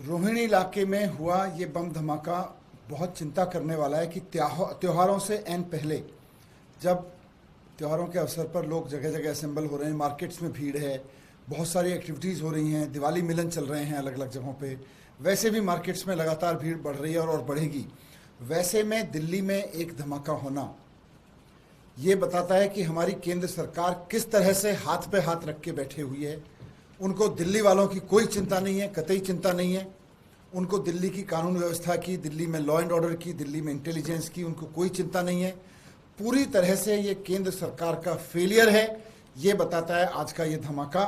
रोहिणी इलाके में हुआ ये बम धमाका बहुत चिंता करने वाला है कि त्योहारों से एन पहले, जब त्योहारों के अवसर पर लोग जगह जगह असेंबल हो रहे हैं, मार्केट्स में भीड़ है, बहुत सारी एक्टिविटीज़ हो रही हैं, दिवाली मिलन चल रहे हैं अलग अलग जगहों पे, वैसे भी मार्केट्स में लगातार भीड़ बढ़ रही है और बढ़ेगी। वैसे में दिल्ली में एक धमाका होना ये बताता है कि हमारी केंद्र सरकार किस तरह से हाथ पे हाथ रख के बैठे हुई है। उनको दिल्ली वालों की कोई चिंता नहीं है, कतई चिंता नहीं है। उनको दिल्ली की कानून व्यवस्था की, दिल्ली में लॉ एंड ऑर्डर की, दिल्ली में इंटेलिजेंस की उनको कोई चिंता नहीं है। पूरी तरह से ये केंद्र सरकार का फेलियर है, ये बताता है आज का ये धमाका।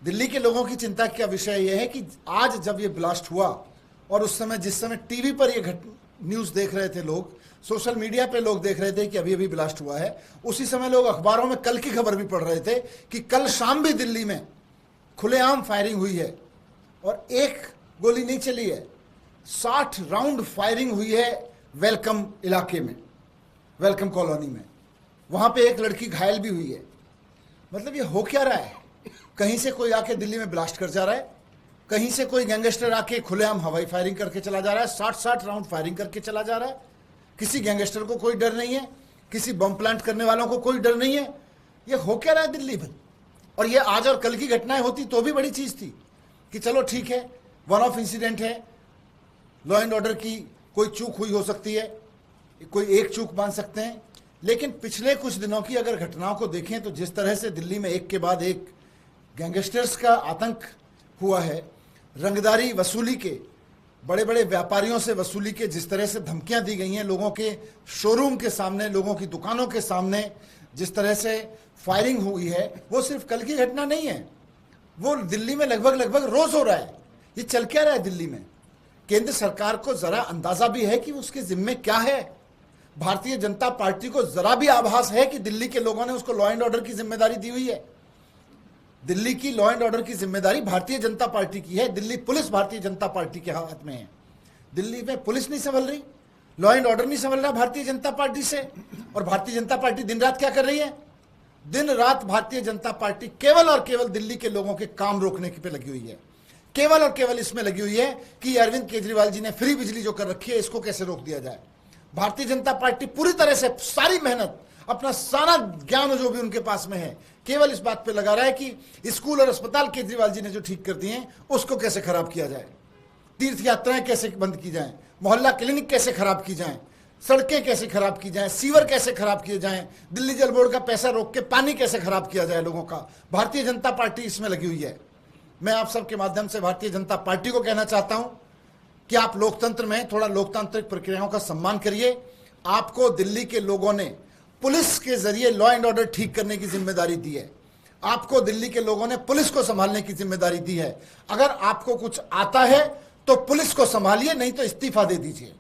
दिल्ली के लोगों की चिंता का विषय ये है कि आज जब ये ब्लास्ट हुआ और उस समय जिस समय टीवी पर ये न्यूज़ देख रहे थे लोग, सोशल मीडिया पे लोग देख रहे थे कि अभी अभी ब्लास्ट हुआ है, उसी समय लोग अखबारों में कल की खबर भी पढ़ रहे थे कि कल शाम भी दिल्ली में खुलेआम फायरिंग हुई है और एक गोली नहीं चली है, 60 राउंड फायरिंग हुई है वेलकम इलाके में, वेलकम कॉलोनी में। वहां पे एक लड़की घायल भी हुई है। मतलब ये हो क्या रहा है? कहीं से कोई आके दिल्ली में ब्लास्ट कर जा रहा है, कहीं से कोई गैंगस्टर आके खुलेआम हवाई फायरिंग करके चला जा रहा है, 60 राउंड फायरिंग करके चला जा रहा है। किसी गैंगस्टर को कोई डर नहीं है, किसी बम प्लांट करने वालों को कोई डर नहीं है। ये हो क्या रहा है दिल्ली में? और ये आज और कल की घटनाएं होती तो भी बड़ी चीज थी कि चलो ठीक है, वन ऑफ इंसिडेंट है, लॉ एंड ऑर्डर की कोई चूक हुई हो सकती है, कोई एक चूक मान सकते हैं। लेकिन पिछले कुछ दिनों की अगर घटनाओं को देखें तो जिस तरह से दिल्ली में एक के बाद एक गैंगस्टर्स का आतंक हुआ है, रंगदारी वसूली के, बड़े बड़े व्यापारियों से वसूली के जिस तरह से धमकियां दी गई हैं, लोगों के शोरूम के सामने, लोगों की दुकानों के सामने जिस तरह से फायरिंग हुई है, वो सिर्फ कल की घटना नहीं है, वो दिल्ली में लगभग रोज हो रहा है। ये चल क्या रहा है दिल्ली में? केंद्र सरकार को जरा अंदाजा भी है कि उसके जिम्मे क्या है? भारतीय जनता पार्टी को जरा भी आभास है कि दिल्ली के लोगों ने उसको लॉ एंड ऑर्डर की जिम्मेदारी दी हुई है? दिल्ली की लॉ एंड ऑर्डर की जिम्मेदारी भारतीय जनता पार्टी की है। दिल्ली पुलिस भारतीय जनता पार्टी के हाथ में है। दिल्ली में पुलिस नहीं संभल रही, लॉ एंड ऑर्डर नहीं संभल रहा भारतीय जनता पार्टी से। और भारतीय जनता पार्टी दिन रात क्या कर रही है? दिन रात भारतीय जनता पार्टी केवल और केवल दिल्ली के लोगों के काम रोकने पे लगी हुई है। केवल और केवल इसमें लगी हुई है कि अरविंद केजरीवाल जी ने फ्री बिजली जो कर रखी है, इसको कैसे रोक दिया जाए। भारतीय जनता पार्टी पूरी तरह से सारी मेहनत, अपना सारा ज्ञान जो भी उनके पास में है, केवल इस बात पे लगा रहा है कि स्कूल और अस्पताल केजरीवाल जी ने जो ठीक कर दिए हैं उसको कैसे खराब किया जाए, तीर्थ यात्राएं कैसे बंद की जाएं, मोहल्ला क्लिनिक कैसे खराब की जाएं, सड़कें कैसे खराब की जाएं, सीवर कैसे खराब किए जाएं, दिल्ली जल बोर्ड का पैसा रोक के पानी कैसे खराब किया जाए लोगों का। भारतीय जनता पार्टी इसमें लगी हुई है। मैं आप सबके माध्यम से भारतीय जनता पार्टी को कहना चाहता हूं कि आप लोकतंत्र में थोड़ा लोकतांत्रिक प्रक्रियाओं का सम्मान करिए। आपको दिल्ली के लोगों ने पुलिस के जरिए लॉ एंड ऑर्डर ठीक करने की जिम्मेदारी दी है। आपको दिल्ली के लोगों ने पुलिस को संभालने की जिम्मेदारी दी है। अगर आपको कुछ आता है तो पुलिस को संभालिए, नहीं तो इस्तीफा दे दीजिए।